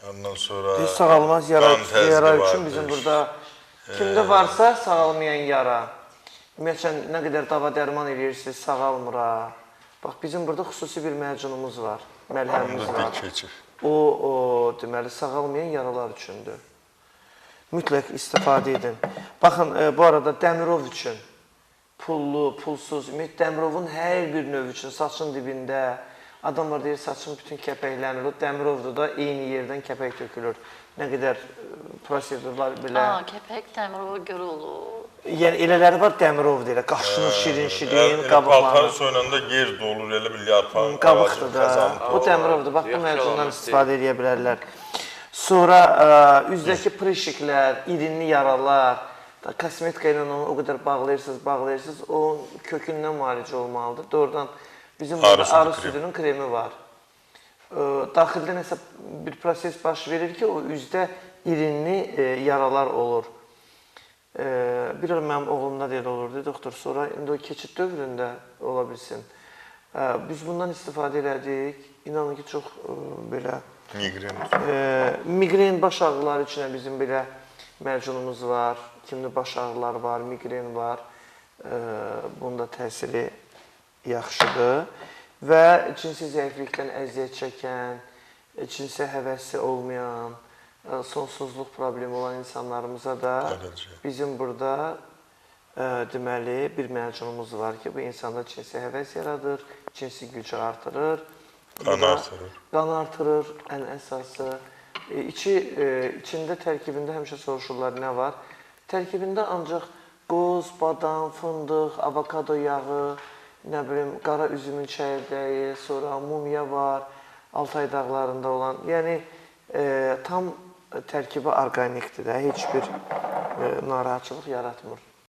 Ondan sonra Biz sağalmaz yara vardır. üçün bizim burada kimdə varsa sağalmayan yara. Ümumiyyətlə, nə qədər dava dərman edirsiniz, sağalmır ha. Bax, bizim burada xüsusi bir mərcunumuz var, məlhəmimiz var. O, deməli, sağalmayan yaralar üçündür. Mütləq istifadə edin. Baxın, bu arada Dəmirov üçün, pullu, pulsuz, Dəmirovun hər bir növ üçün, saçın dibində, adamlar deyir, saçın bütün kəpəklənir, o Dəmirovdur da, eyni yerdən kəpək tökülür. Nə qədər prosedurlar belə. Kəpək Dəmirova görə olur. Yəni, elələri var Dəmirov deyil, qaşını şirin-şirin, qabıqlanır. Paltarı soyunanda yer dolur, elə bir yarpaq. Qabıqdır da, bu Dəmirovdur, bax, bu mərcundan istifadə edə bilərlər. Sonra üzdəki prişiklər, irinli yaralar, kosmetika ilə onu o qədər bağlayırsınız, o kökündən müalicə olmalıdır. Doğrudan bizim burada arı südünün kremi var. Daxildə nəsə bir proses baş verir ki, o üzdə irinli yaralar olur. Bir ara mənim oğlumda deyil olurdu, doktor, sonra indi o keçid dövründə ola bilsin. Biz bundan istifadə elədik, inanın ki, çox belə migren baş ağrıları üçün bizim belə mərcunumuz var, kimdə baş ağrıları var, migren var, bunda təsiri yaxşıdır və cinsi zəiflikdən əziyyət çəkən, cinsə həvəsi olmayan, sonsuzluq problemi olan insanlarımıza da bizim burada deməli bir mərcunumuz var ki, bu insanda cinsi həvəs yaradır, cinsi gücü artırır, qan artırır, ən əsası. İçində, tərkibində həmişə soruşurlar nə var? Tərkibində ancaq qoz, badam, fındıq, avokado yağı, nə bilim, qara üzümün çəyirdəyi, sonra mumya var, Altay dağlarında olan, yəni tam tərkibi orqanikdir də, heç bir narahatçılıq yaratmır.